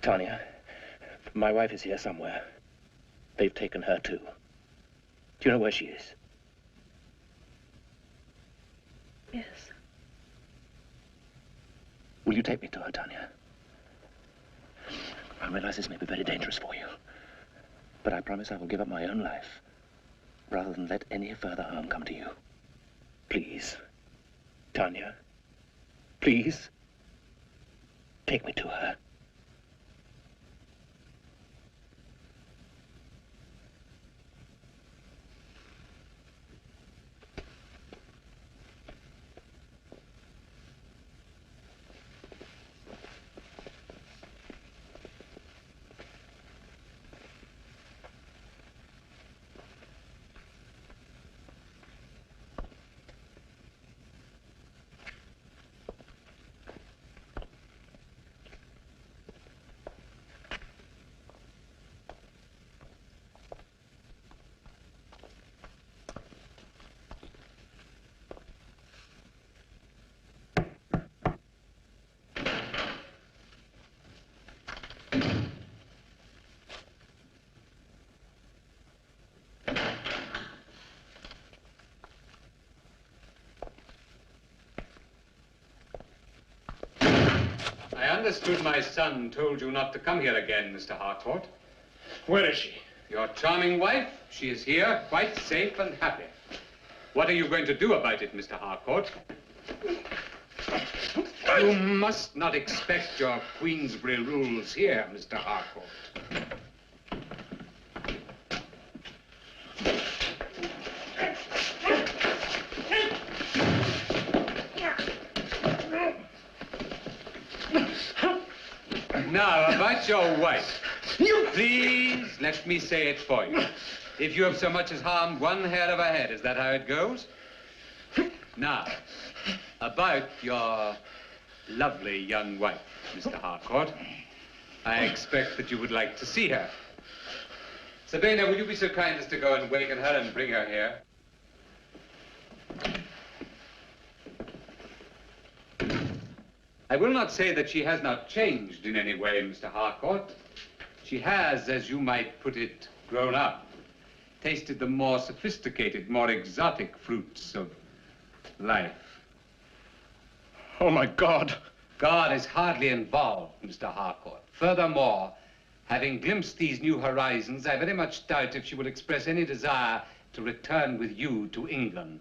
Tanya, my wife is here somewhere. They've taken her too. Do you know where she is? Yes. Will you take me to her, Tanya? I realize this may be very dangerous for you, but I promise I will give up my own life rather than let any further harm come to you. Please, Tanya, please, take me to her. I understood my son told you not to come here again, Mr. Harcourt. Where is she? Your charming wife. She is here, quite safe and happy. What are you going to do about it, Mr. Harcourt? You must not expect your Queensbury rules here, Mr. Harcourt. Now, about your wife. Please, let me say it for you. If you have so much as harmed one hair of her head, is that how it goes? Now, about your lovely young wife, Mr. Harcourt. I expect that you would like to see her. Sabina, will you be so kind as to go and waken her and bring her here? I will not say that she has not changed in any way, Mr. Harcourt. She has, as you might put it, grown up, tasted the more sophisticated, more exotic fruits of life. Oh, my God. God is hardly involved, Mr. Harcourt. Furthermore, having glimpsed these new horizons, I very much doubt if she will express any desire to return with you to England.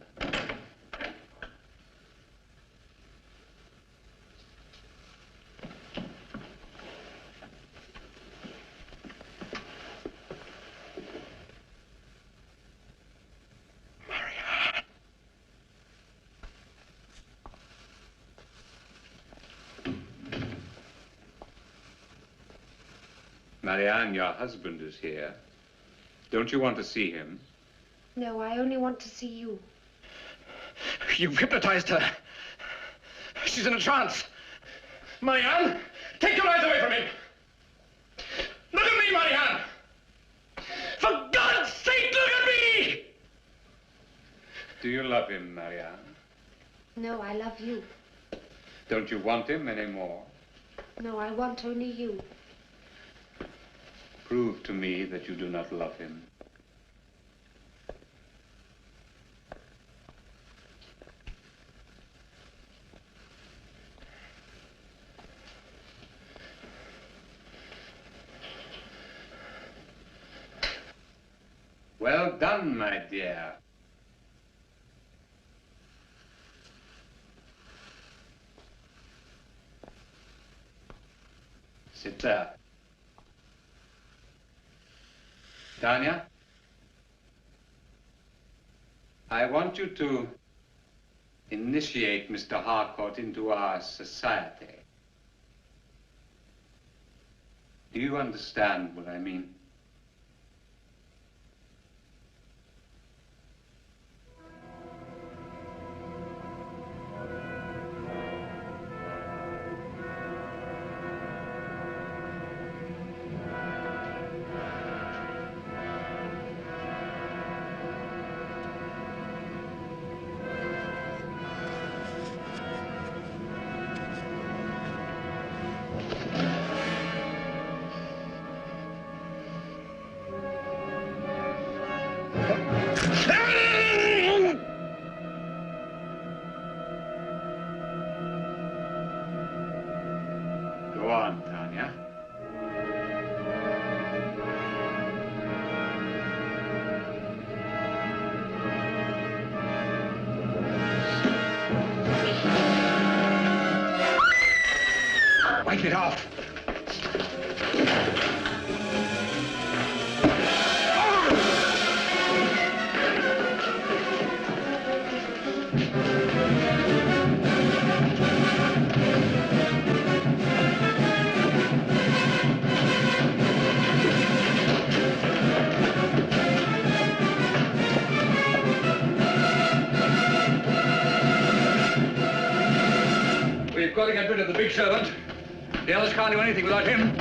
Marianne, your husband is here. Don't you want to see him? No, I only want to see you. You've hypnotized her. She's in a trance. Marianne, take your eyes away from him. Look at me, Marianne. For God's sake, look at me! Do you love him, Marianne? No, I love you. Don't you want him anymore? No, I want only you. Prove to me that you do not love him. Well done, my dear. Sit there. Tanya, I want you to initiate Mr. Harcourt into our society. Do you understand what I mean? Wipe it off. We've got to get rid of the big servant. The others can't do anything without him.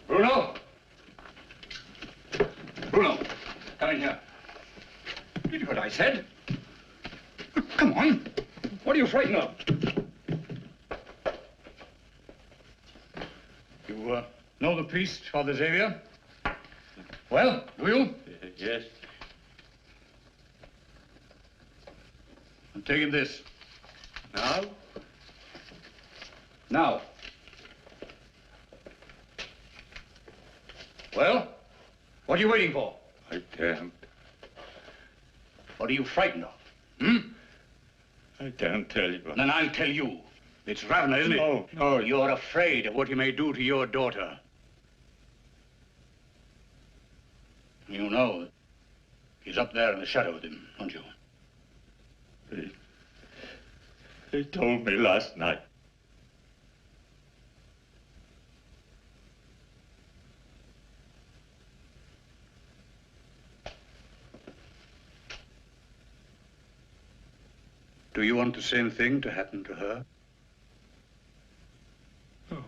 Bruno! Bruno, come in here. Did you hear what I said? Come on. What are you frightened of? You know the priest, Father Xavier? Well, do you? Yes. I'm taking this. Now? Now. Well, what are you waiting for? I can't. What are you frightened of? Hmm? I can't tell you. Then I'll tell you. It's Ravna, isn't it? No, no. You're afraid of what he may do to your daughter. You know he's up there in the shadow with him, don't you? He told me last night. Do you want the same thing to happen to her? No.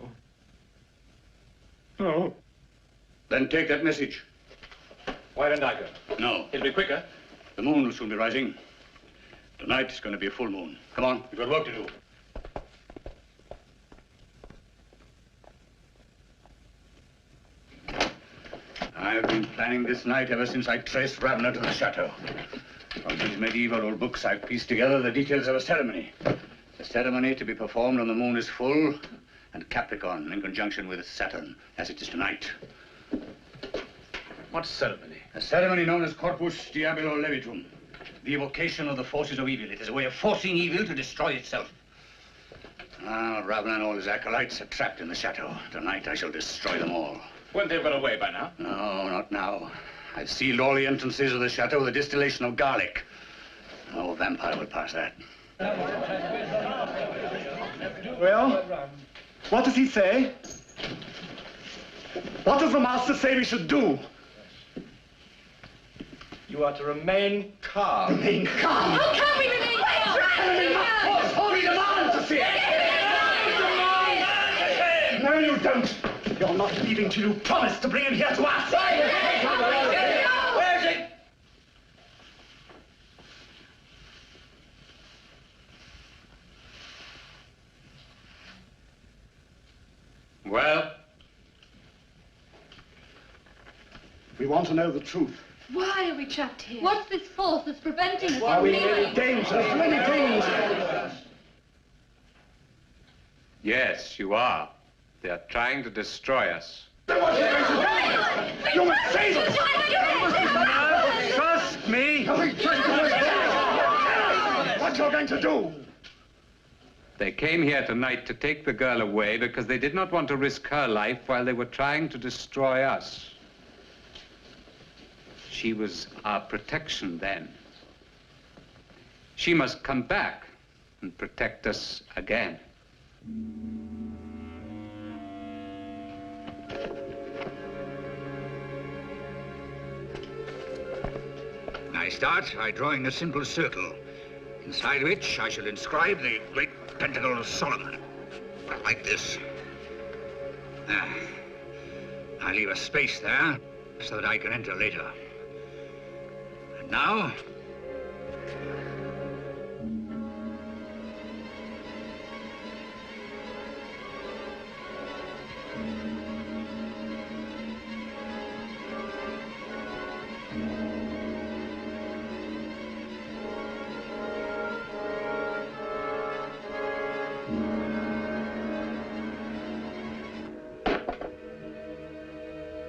No. Then take that message. Why don't I go? No. It'll be quicker. The moon will soon be rising. Tonight is going to be a full moon. Come on, we've got work to do. I've been planning this night ever since I traced Ravna to the chateau. From these medieval old books, I've pieced together the details of a ceremony. The ceremony to be performed when the moon is full and Capricorn in conjunction with Saturn, as it is tonight. What ceremony? A ceremony known as Corpus Diabolo Levitum. The evocation of the forces of evil. It is a way of forcing evil to destroy itself. Ah, Ravna and all his acolytes are trapped in the chateau. Tonight I shall destroy them all. Wouldn't they have got away by now? No, not now. I've sealed all the entrances of the chateau with a distillation of garlic. No vampire will pass that. Well, what does he say? What does the master say we should do? You are to remain calm. Remain calm? How can we remain calm? Holy demand to see it! No, you don't. You're not leaving till you promise to bring him here to us. Where is it? want to know the truth. Why are we trapped here? What's this force that's preventing us? Are we in any danger? Any danger? Yes, you are. They are trying to destroy us. You must save us! Trust me! What you're going to do? They came here tonight to take the girl away because they did not want to risk her life while they were trying to destroy us. She was our protection then. She must come back and protect us again. I start by drawing a simple circle, inside which I shall inscribe the great pentacle of Solomon. Like this. I leave a space there so that I can enter later. And now,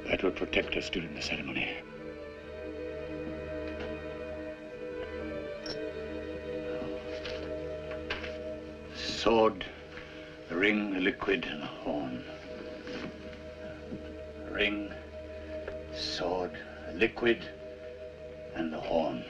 that will protect us during the ceremony. Sword, a ring, a liquid, and a horn. A ring, sword, a liquid, and a horn.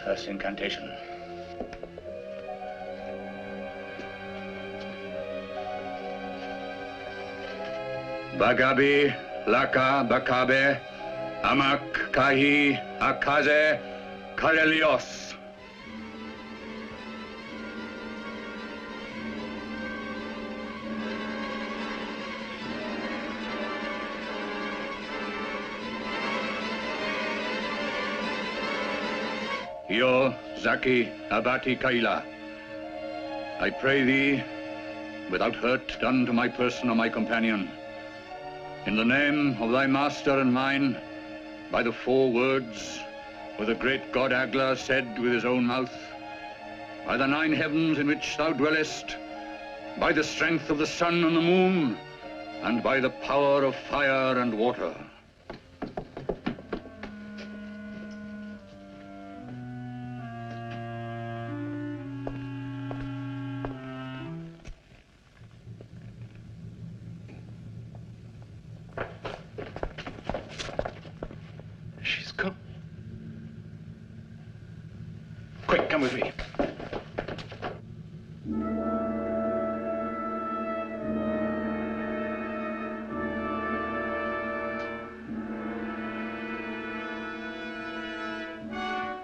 First incantation. Bagabi, Laka, Bakabe, Amak, Kahi, Akaze, Karelios. Yo, Zaki, Abati, Kaila, I pray thee, without hurt done to my person or my companion, in the name of thy master and mine, by the 4 words, with the great god Agla said with his own mouth, by the 9 heavens in which thou dwellest, by the strength of the sun and the moon, and by the power of fire and water. Quick, come with me.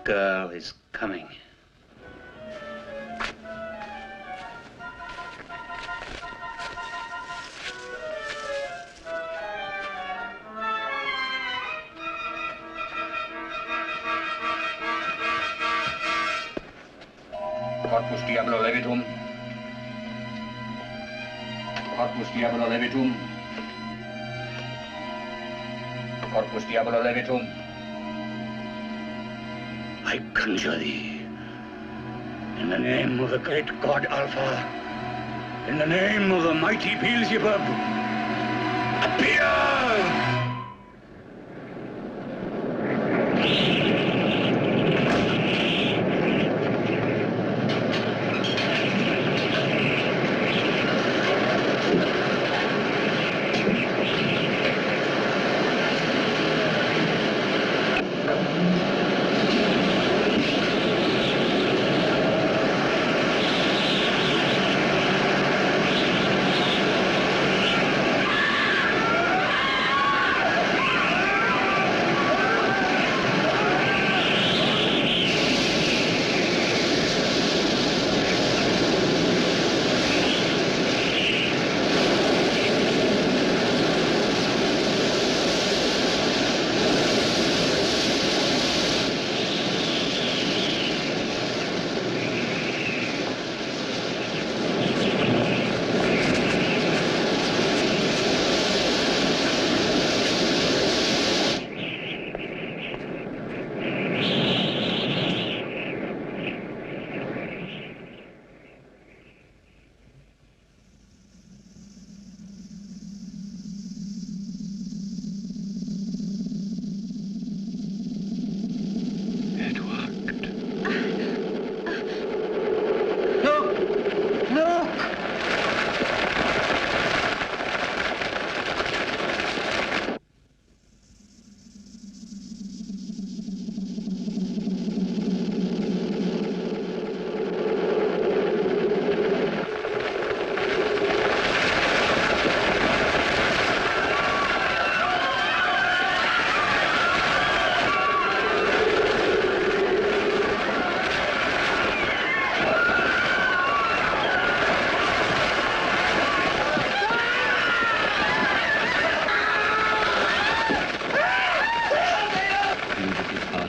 Girl is coming. Corpus diabolo levitum. Corpus diabolo levitum. Corpus diabolo levitum. I conjure thee, in the name of the great god Alpha, in the name of the mighty Beelzebub, appear!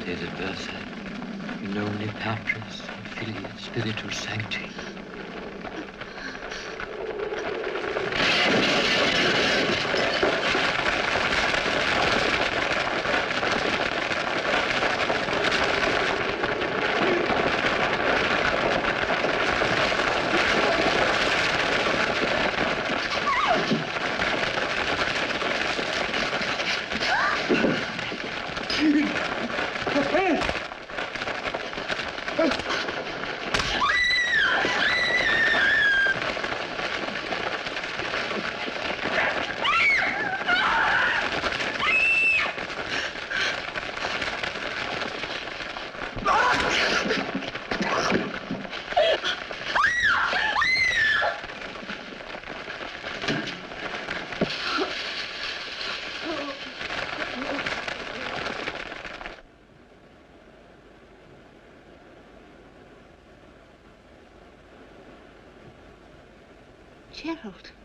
et adversae, in nomine Patris, et Filii, et Spiritus Sancti. Gerald.